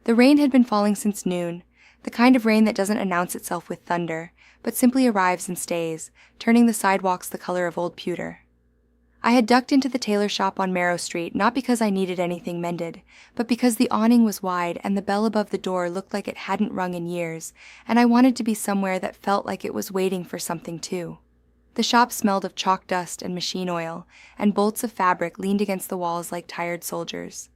The rain had been falling since noon, the kind of rain that doesn't announce itself with thunder, but simply arrives and stays, turning the sidewalks the color of old pewter. I had ducked into the tailor shop on Marrow Street not because I needed anything mended, but because the awning was wide and the bell above the door looked like it hadn't rung in years, and I wanted to be somewhere that felt like it was waiting for something too. The shop smelled of chalk dust and machine oil, and bolts of fabric leaned against the walls like tired soldiers.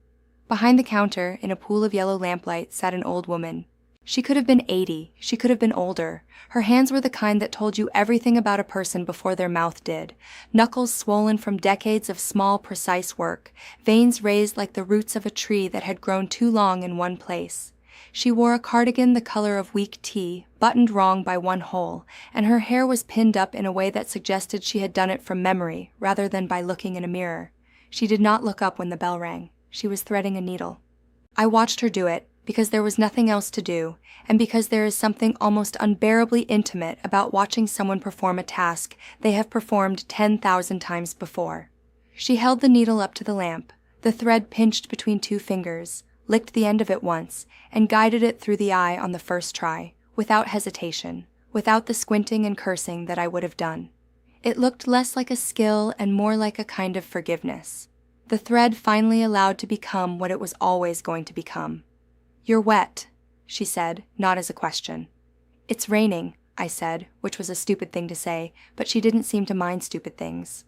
Behind the counter, in a pool of yellow lamplight, sat an old woman. She could have been 80, she could have been older. Her hands were the kind that told you everything about a person before their mouth did. Knuckles swollen from decades of small, precise work, veins raised like the roots of a tree that had grown too long in one place. She wore a cardigan the color of weak tea, buttoned wrong by one hole, and her hair was pinned up in a way that suggested she had done it from memory, rather than by looking in a mirror. She did not look up when the bell rang. She was threading a needle. I watched her do it, because there was nothing else to do, and because there is something almost unbearably intimate about watching someone perform a task they have performed 10,000 times before. She held the needle up to the lamp, the thread pinched between two fingers, licked the end of it once, and guided it through the eye on the first try, without hesitation, without the squinting and cursing that I would have done. It looked less like a skill and more like a kind of forgiveness. The thread finally allowed to become what it was always going to become. "You're wet," she said, not as a question. "It's raining," I said, which was a stupid thing to say, but she didn't seem to mind stupid things.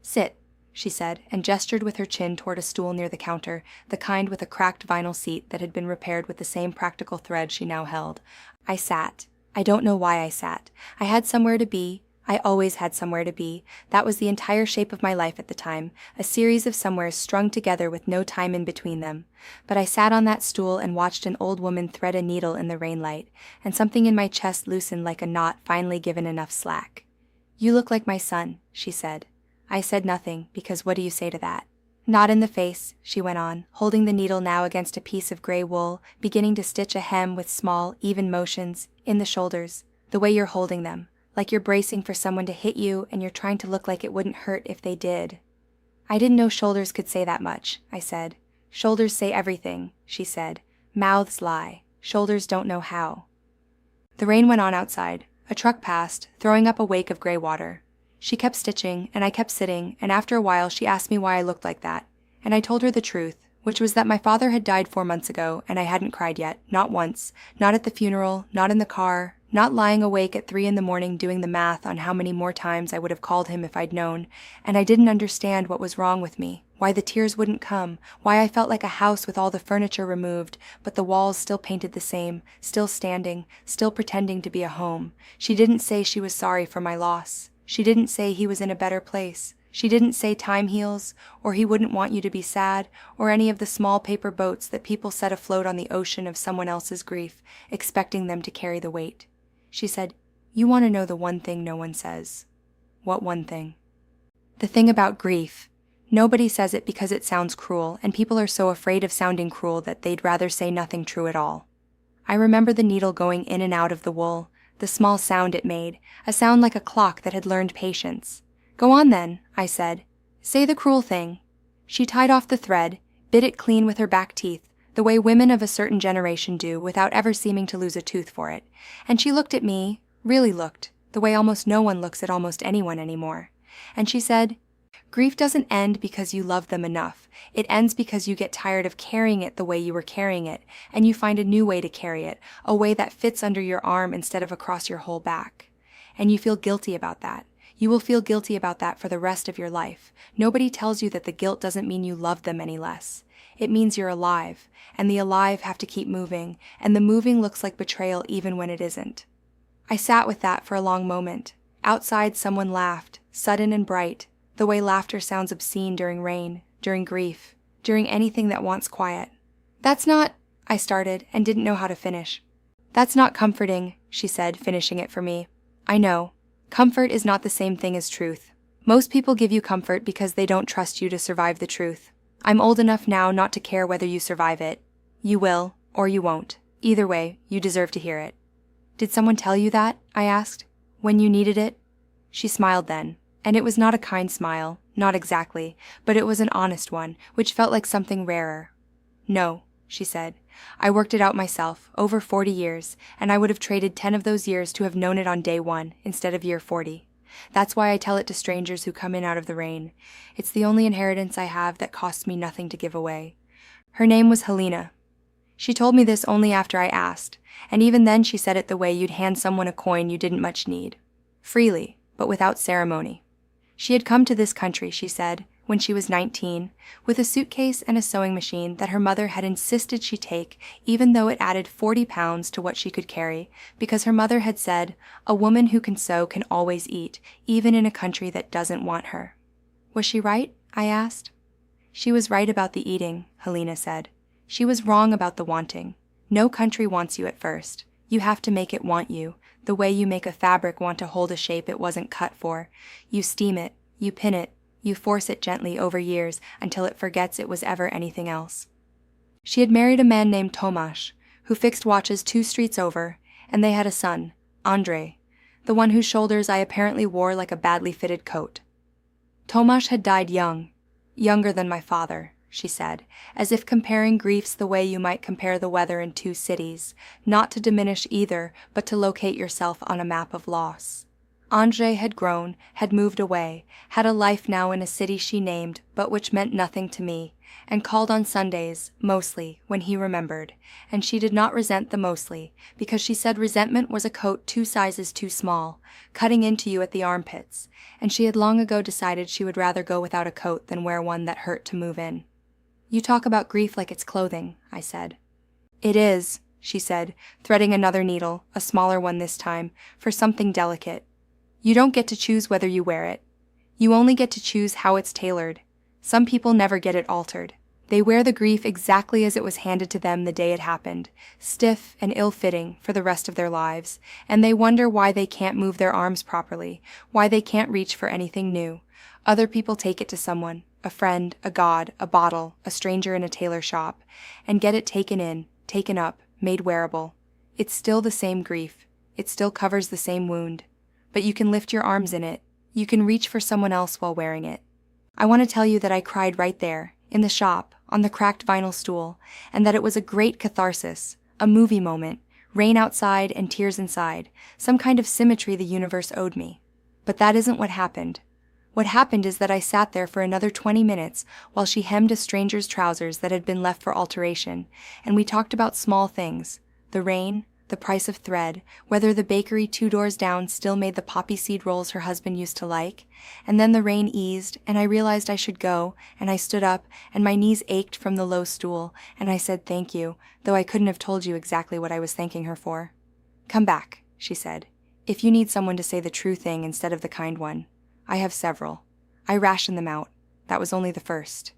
"Sit," she said, and gestured with her chin toward a stool near the counter, the kind with a cracked vinyl seat that had been repaired with the same practical thread she now held. I sat. I don't know why I sat. I had somewhere to be. I always had somewhere to be. That was the entire shape of my life at the time, a series of somewheres strung together with no time in between them. But I sat on that stool and watched an old woman thread a needle in the rainlight, and something in my chest loosened like a knot finally given enough slack. "You look like my son," she said. I said nothing, because what do you say to that? "Not in the face," she went on, holding the needle now against a piece of gray wool, beginning to stitch a hem with small, even motions, in the shoulders, the way you're holding them. Like you're bracing for someone to hit you and you're trying to look like it wouldn't hurt if they did. "I didn't know shoulders could say that much," I said. "Shoulders say everything," she said. "Mouths lie. Shoulders don't know how." The rain went on outside. A truck passed, throwing up a wake of gray water. She kept stitching, and I kept sitting, and after a while she asked me why I looked like that. And I told her the truth, which was that my father had died 4 months ago, and I hadn't cried yet, not once, not at the funeral, not in the car, not lying awake at 3 a.m. doing the math on how many more times I would have called him if I'd known, and I didn't understand what was wrong with me, why the tears wouldn't come, why I felt like a house with all the furniture removed, but the walls still painted the same, still standing, still pretending to be a home. She didn't say she was sorry for my loss. She didn't say he was in a better place. She didn't say time heals, or he wouldn't want you to be sad, or any of the small paper boats that people set afloat on the ocean of someone else's grief, expecting them to carry the weight. She said, "You want to know the one thing no one says." "What one thing?" "The thing about grief. Nobody says it because it sounds cruel, and people are so afraid of sounding cruel that they'd rather say nothing true at all." I remember the needle going in and out of the wool, the small sound it made, a sound like a clock that had learned patience. "Go on then," I said. "Say the cruel thing." She tied off the thread, bit it clean with her back teeth, the way women of a certain generation do without ever seeming to lose a tooth for it, and she looked at me, really looked, the way almost no one looks at almost anyone anymore, and she said, "Grief doesn't end because you love them enough. It ends because you get tired of carrying it the way you were carrying it, and you find a new way to carry it, a way that fits under your arm instead of across your whole back. And you feel guilty about that. You will feel guilty about that for the rest of your life. Nobody tells you that the guilt doesn't mean you love them any less. It means you're alive, and the alive have to keep moving, and the moving looks like betrayal even when it isn't." I sat with that for a long moment. Outside someone laughed, sudden and bright, the way laughter sounds obscene during rain, during grief, during anything that wants quiet. "That's not," I started, and didn't know how to finish. "That's not comforting," she said, finishing it for me. "I know. Comfort is not the same thing as truth. Most people give you comfort because they don't trust you to survive the truth. I'm old enough now not to care whether you survive it. You will, or you won't. Either way, you deserve to hear it." "Did someone tell you that?" I asked. "When you needed it?" She smiled then, and it was not a kind smile, not exactly, but it was an honest one, which felt like something rarer. "No," she said. I worked it out myself, over 40 years, and I would have traded 10 of those years to have known it on day 1 instead of year 40. That's why I tell it to strangers who come in out of the rain. It's the only inheritance I have that costs me nothing to give away. Her name was Helena. She told me this only after I asked, and even then she said it the way you'd hand someone a coin you didn't much need. Freely, but without ceremony. She had come to this country, she said, when she was 19, with a suitcase and a sewing machine that her mother had insisted she take, even though it added 40 pounds to what she could carry, because her mother had said, a woman who can sew can always eat, even in a country that doesn't want her. Was she right? I asked. She was right about the eating, Helena said. She was wrong about the wanting. No country wants you at first. You have to make it want you, the way you make a fabric want to hold a shape it wasn't cut for. You steam it, you pin it, you force it gently over years until it forgets it was ever anything else. She had married a man named Tomasz, who fixed watches 2 streets over, and they had a son, Andrei, the one whose shoulders I apparently wore like a badly fitted coat. Tomasz had died young, younger than my father, she said, as if comparing griefs the way you might compare the weather in 2 cities, not to diminish either, but to locate yourself on a map of loss. Andrei had grown, had moved away, had a life now in a city she named, but which meant nothing to me, and called on Sundays, mostly, when he remembered, and she did not resent the mostly, because she said resentment was a coat 2 sizes too small, cutting into you at the armpits, and she had long ago decided she would rather go without a coat than wear one that hurt to move in. You talk about grief like it's clothing, I said. It is, she said, threading another needle, a smaller one this time, for something delicate. You don't get to choose whether you wear it. You only get to choose how it's tailored. Some people never get it altered. They wear the grief exactly as it was handed to them the day it happened, stiff and ill-fitting for the rest of their lives, and they wonder why they can't move their arms properly, why they can't reach for anything new. Other people take it to someone, a friend, a god, a bottle, a stranger in a tailor shop, and get it taken in, taken up, made wearable. It's still the same grief. It still covers the same wound. But you can lift your arms in it. You can reach for someone else while wearing it. I want to tell you that I cried right there, in the shop, on the cracked vinyl stool, and that it was a great catharsis, a movie moment, rain outside and tears inside, some kind of symmetry the universe owed me. But that isn't what happened. What happened is that I sat there for another 20 minutes while she hemmed a stranger's trousers that had been left for alteration, and we talked about small things, the rain, the price of thread, whether the bakery 2 doors down still made the poppy seed rolls her husband used to like, and then the rain eased, and I realized I should go, and I stood up, and my knees ached from the low stool, and I said thank you, though I couldn't have told you exactly what I was thanking her for. Come back, she said, if you need someone to say the true thing instead of the kind one. I have several. I ration them out. That was only the first.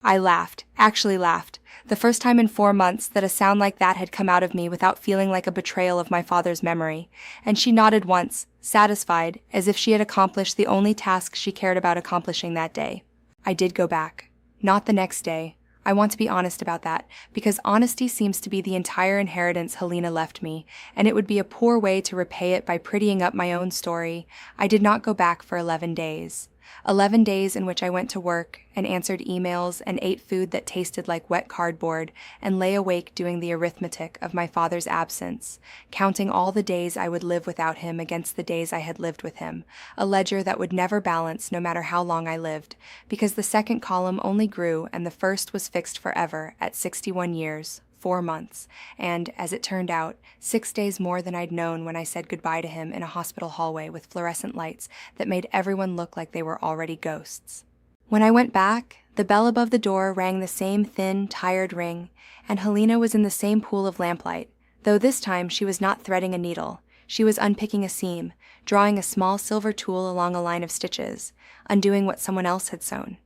I laughed, actually laughed, the first time in 4 months that a sound like that had come out of me without feeling like a betrayal of my father's memory, and she nodded once, satisfied, as if she had accomplished the only task she cared about accomplishing that day. I did go back. Not the next day. I want to be honest about that, because honesty seems to be the entire inheritance Helena left me, and it would be a poor way to repay it by prettying up my own story. I did not go back for 11 days. 11 days in which I went to work and answered emails and ate food that tasted like wet cardboard and lay awake doing the arithmetic of my father's absence, counting all the days I would live without him against the days I had lived with him, a ledger that would never balance no matter how long I lived, because the second column only grew and the first was fixed forever at 61 years, 4 months, and, as it turned out, 6 days more than I'd known when I said goodbye to him in a hospital hallway with fluorescent lights that made everyone look like they were already ghosts. When I went back, the bell above the door rang the same thin, tired ring, and Helena was in the same pool of lamplight, though this time she was not threading a needle. She was unpicking a seam, drawing a small silver tool along a line of stitches, undoing what someone else had sewn.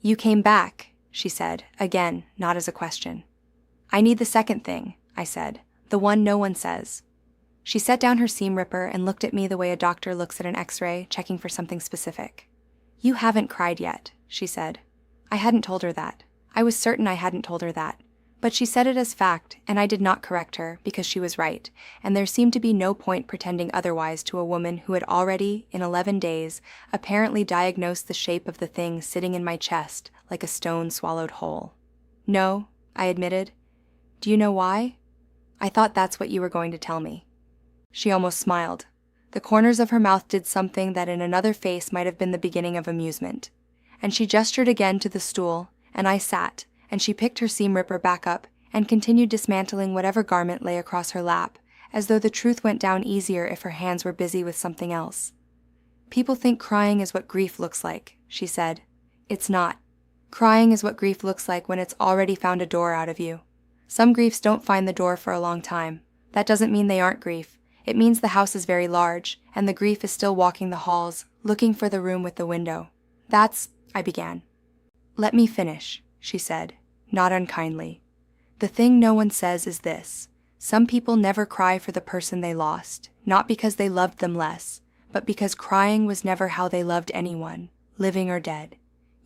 "You came back," she said, again, not as a question. "I need the second thing," I said, "the one no one says." She set down her seam ripper and looked at me the way a doctor looks at an x-ray, checking for something specific. "You haven't cried yet," she said. I hadn't told her that. I was certain I hadn't told her that. But she said it as fact, and I did not correct her, because she was right, and there seemed to be no point pretending otherwise to a woman who had already, in 11 days, apparently diagnosed the shape of the thing sitting in my chest like a stone swallowed whole. "No," I admitted. Do you know why? I thought that's what you were going to tell me. She almost smiled. The corners of her mouth did something that in another face might have been the beginning of amusement. And she gestured again to the stool, and I sat, and she picked her seam ripper back up and continued dismantling whatever garment lay across her lap, as though the truth went down easier if her hands were busy with something else. People think crying is what grief looks like, she said. It's not. Crying is what grief looks like when it's already found a door out of you. Some griefs don't find the door for a long time. That doesn't mean they aren't grief. It means the house is very large, and the grief is still walking the halls, looking for the room with the window. I began. Let me finish, she said, not unkindly. The thing no one says is this. Some people never cry for the person they lost, not because they loved them less, but because crying was never how they loved anyone, living or dead.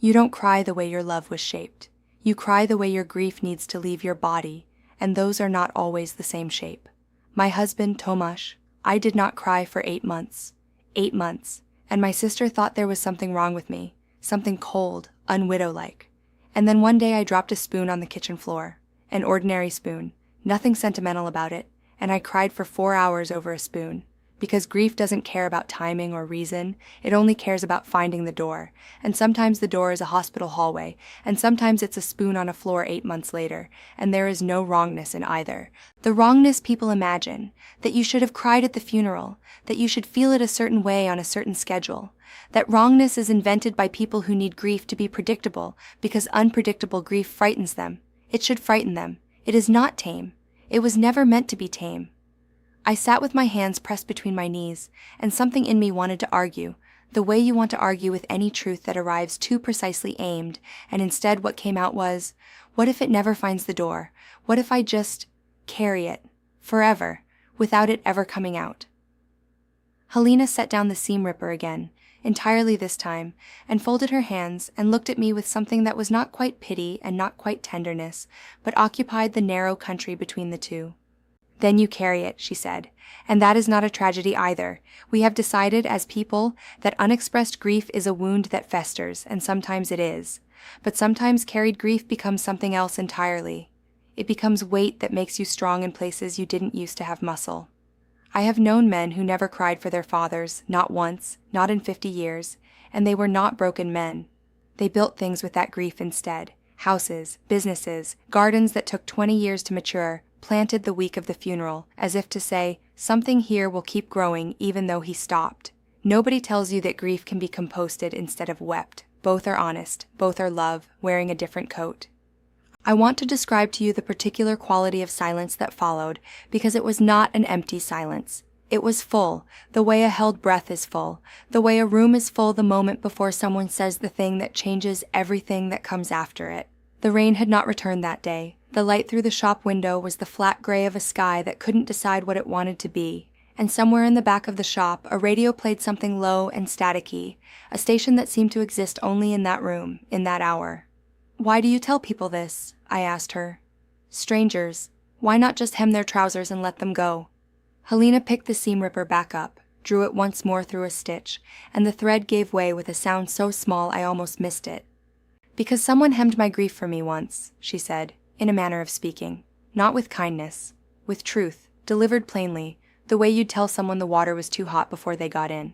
You don't cry the way your love was shaped. You cry the way your grief needs to leave your body, and those are not always the same shape. My husband, Tomasz, I did not cry for 8 months. 8 months, and my sister thought there was something wrong with me, something cold, unwidow-like. And then one day I dropped a spoon on the kitchen floor, an ordinary spoon, nothing sentimental about it, and I cried for 4 hours over a spoon. Because grief doesn't care about timing or reason, it only cares about finding the door, and sometimes the door is a hospital hallway, and sometimes it's a spoon on a floor 8 months later, and there is no wrongness in either. The wrongness people imagine, that you should have cried at the funeral, that you should feel it a certain way on a certain schedule, that wrongness is invented by people who need grief to be predictable, because unpredictable grief frightens them. It should frighten them. It is not tame. It was never meant to be tame. I sat with my hands pressed between my knees, and something in me wanted to argue, the way you want to argue with any truth that arrives too precisely aimed, and instead what came out was, what if it never finds the door? What if I just carry it, forever, without it ever coming out? Helena set down the seam ripper again, entirely this time, and folded her hands and looked at me with something that was not quite pity and not quite tenderness, but occupied the narrow country between the two. Then you carry it, she said, and that is not a tragedy either. We have decided as people that unexpressed grief is a wound that festers, and sometimes it is. But sometimes carried grief becomes something else entirely. It becomes weight that makes you strong in places you didn't used to have muscle. I have known men who never cried for their fathers, not once, not in 50 years, and they were not broken men. They built things with that grief instead. Houses, businesses, gardens that took 20 years to mature, planted the week of the funeral, as if to say, something here will keep growing even though he stopped. Nobody tells you that grief can be composted instead of wept. Both are honest, both are love, wearing a different coat. I want to describe to you the particular quality of silence that followed, because it was not an empty silence. It was full, the way a held breath is full, the way a room is full the moment before someone says the thing that changes everything that comes after it. The rain had not returned that day. The light through the shop window was the flat gray of a sky that couldn't decide what it wanted to be, and somewhere in the back of the shop a radio played something low and staticky, a station that seemed to exist only in that room, in that hour. Why do you tell people this? I asked her. Strangers. Why not just hem their trousers and let them go? Helena picked the seam ripper back up, drew it once more through a stitch, and the thread gave way with a sound so small I almost missed it. Because someone hemmed my grief for me once, she said, in a manner of speaking, not with kindness, with truth, delivered plainly, the way you'd tell someone the water was too hot before they got in.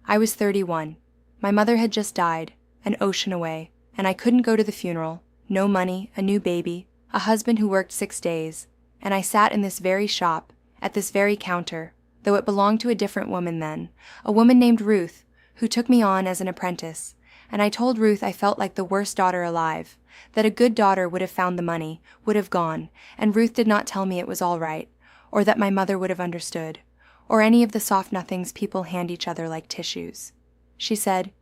I was 31. My mother had just died, an ocean away, and I couldn't go to the funeral, no money, a new baby, a husband who worked 6 days, and I sat in this very shop, at this very counter, though it belonged to a different woman then, a woman named Ruth, who took me on as an apprentice, and I told Ruth I felt like the worst daughter alive, that a good daughter would have found the money, would have gone, and Ruth did not tell me it was all right, or that my mother would have understood, or any of the soft nothings people hand each other like tissues. She said,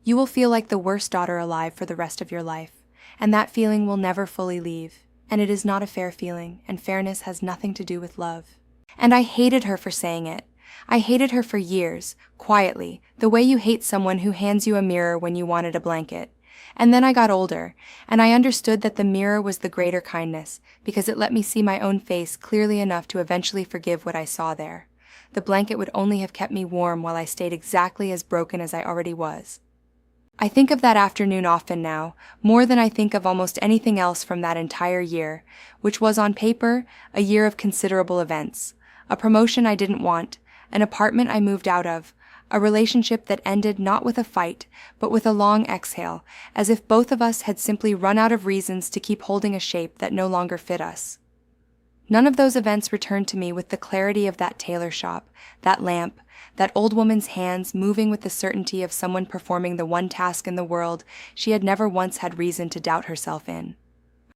"You will feel like the worst daughter alive for the rest of your life, and that feeling will never fully leave, and it is not a fair feeling, and fairness has nothing to do with love." And I hated her for saying it. I hated her for years, quietly, the way you hate someone who hands you a mirror when you wanted a blanket. And then I got older, and I understood that the mirror was the greater kindness, because it let me see my own face clearly enough to eventually forgive what I saw there. The blanket would only have kept me warm while I stayed exactly as broken as I already was. I think of that afternoon often now, more than I think of almost anything else from that entire year, which was on paper a year of considerable events. A promotion I didn't want, an apartment I moved out of, a relationship that ended not with a fight, but with a long exhale, as if both of us had simply run out of reasons to keep holding a shape that no longer fit us. None of those events returned to me with the clarity of that tailor shop, that lamp, that old woman's hands moving with the certainty of someone performing the one task in the world she had never once had reason to doubt herself in.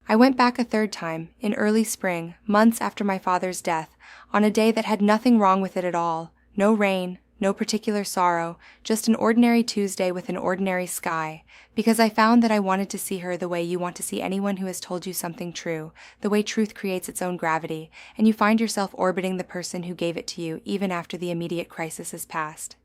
I went back a third time, in early spring, months after my father's death, on a day that had nothing wrong with it at all, no rain, no particular sorrow, just an ordinary Tuesday with an ordinary sky, because I found that I wanted to see her the way you want to see anyone who has told you something true, the way truth creates its own gravity, and you find yourself orbiting the person who gave it to you even after the immediate crisis has passed.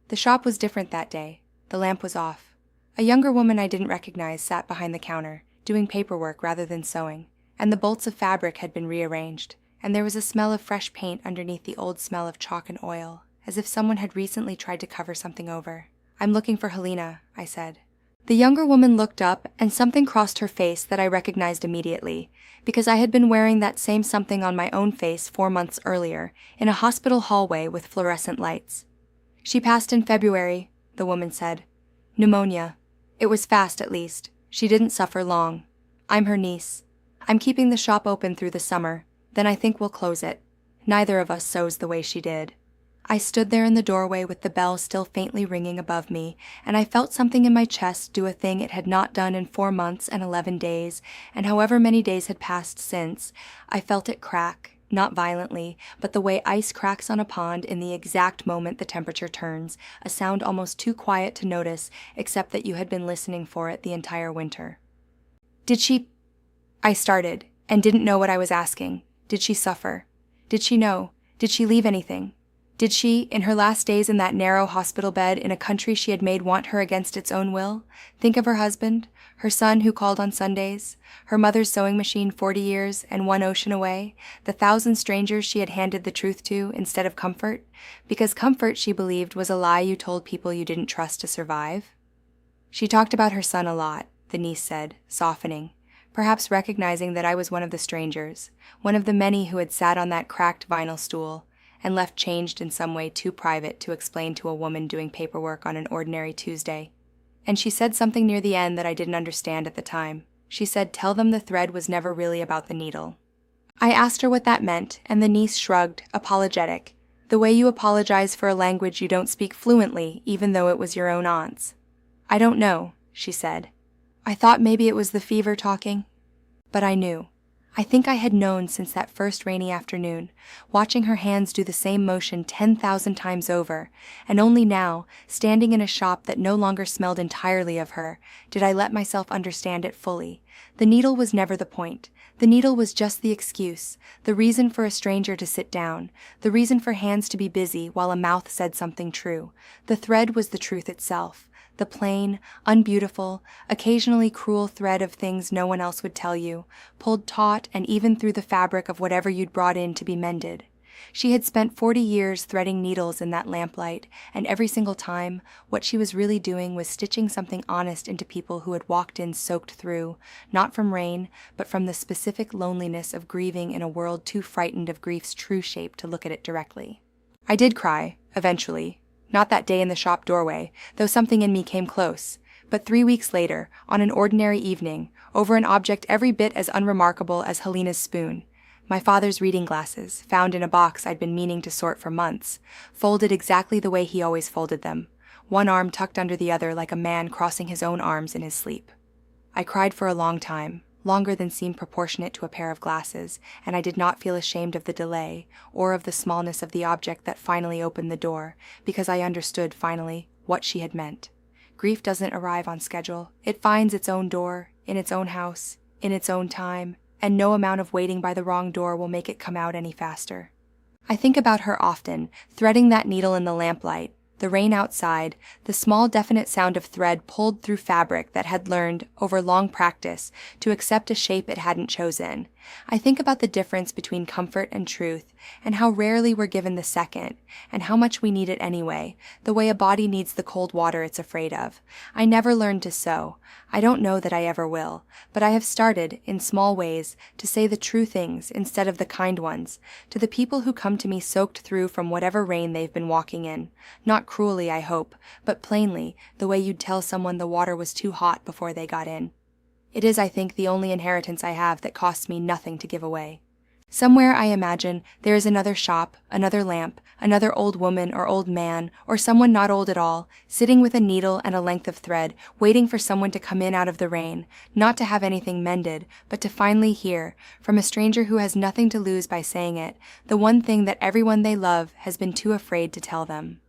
The shop was different that day. The lamp was off. A younger woman I didn't recognize sat behind the counter, doing paperwork rather than sewing, and the bolts of fabric had been rearranged, and there was a smell of fresh paint underneath the old smell of chalk and oil, as if someone had recently tried to cover something over. "I'm looking for Helena," I said. The younger woman looked up, and something crossed her face that I recognized immediately, because I had been wearing that same something on my own face 4 months earlier, in a hospital hallway with fluorescent lights. "She passed in February," the woman said. "Pneumonia. It was fast, at least. She didn't suffer long. I'm her niece. I'm keeping the shop open through the summer, then I think we'll close it. Neither of us sews the way she did." I stood there in the doorway with the bell still faintly ringing above me, and I felt something in my chest do a thing it had not done in 4 months and 11 days, and however many days had passed since, I felt it crack, not violently, but the way ice cracks on a pond in the exact moment the temperature turns, a sound almost too quiet to notice, except that you had been listening for it the entire winter. "Did she—" I started, and didn't know what I was asking. Did she suffer? Did she know? Did she leave anything? Did she, in her last days in that narrow hospital bed in a country she had made want her against its own will, think of her husband, her son who called on Sundays, her mother's sewing machine 40 years and 1 ocean away, the 1,000 strangers she had handed the truth to instead of comfort, because comfort, she believed, was a lie you told people you didn't trust to survive? She talked about her son a lot, the niece said, softening, perhaps recognizing that I was one of the strangers, one of the many who had sat on that cracked vinyl stool, and left changed in some way too private to explain to a woman doing paperwork on an ordinary Tuesday. And she said something near the end that I didn't understand at the time. She said, "Tell them the thread was never really about the needle." I asked her what that meant, and the niece shrugged, apologetic, the way you apologize for a language you don't speak fluently, even though it was your own aunt's. "I don't know," she said. I thought maybe it was the fever talking. But I knew. I think I had known since that first rainy afternoon, watching her hands do the same motion 10,000 times over, and only now, standing in a shop that no longer smelled entirely of her, did I let myself understand it fully. The needle was never the point. The needle was just the excuse, the reason for a stranger to sit down, the reason for hands to be busy while a mouth said something true. The thread was the truth itself. The plain, unbeautiful, occasionally cruel thread of things no one else would tell you, pulled taut and even through the fabric of whatever you'd brought in to be mended. She had spent 40 years threading needles in that lamplight, and every single time, what she was really doing was stitching something honest into people who had walked in soaked through, not from rain, but from the specific loneliness of grieving in a world too frightened of grief's true shape to look at it directly. I did cry, eventually. Not that day in the shop doorway, though something in me came close, but 3 weeks later, on an ordinary evening, over an object every bit as unremarkable as Helena's spoon. My father's reading glasses, found in a box I'd been meaning to sort for months, folded exactly the way he always folded them, one arm tucked under the other like a man crossing his own arms in his sleep. I cried for a long time, longer than seemed proportionate to a pair of glasses, and I did not feel ashamed of the delay, or of the smallness of the object that finally opened the door, because I understood, finally, what she had meant. Grief doesn't arrive on schedule. It finds its own door, in its own house, in its own time, and no amount of waiting by the wrong door will make it come out any faster. I think about her often, threading that needle in the lamplight, the rain outside, the small definite sound of thread pulled through fabric that had learned, over long practice, to accept a shape it hadn't chosen, I think about the difference between comfort and truth, and how rarely we're given the second, and how much we need it anyway, the way a body needs the cold water it's afraid of. I never learned to sew. I don't know that I ever will, but I have started, in small ways, to say the true things instead of the kind ones, to the people who come to me soaked through from whatever rain they've been walking in. Not cruelly, I hope, but plainly, the way you'd tell someone the water was too hot before they got in. It is, I think, the only inheritance I have that costs me nothing to give away. Somewhere, I imagine, there is another shop, another lamp, another old woman or old man, or someone not old at all, sitting with a needle and a length of thread, waiting for someone to come in out of the rain, not to have anything mended, but to finally hear, from a stranger who has nothing to lose by saying it, the one thing that everyone they love has been too afraid to tell them.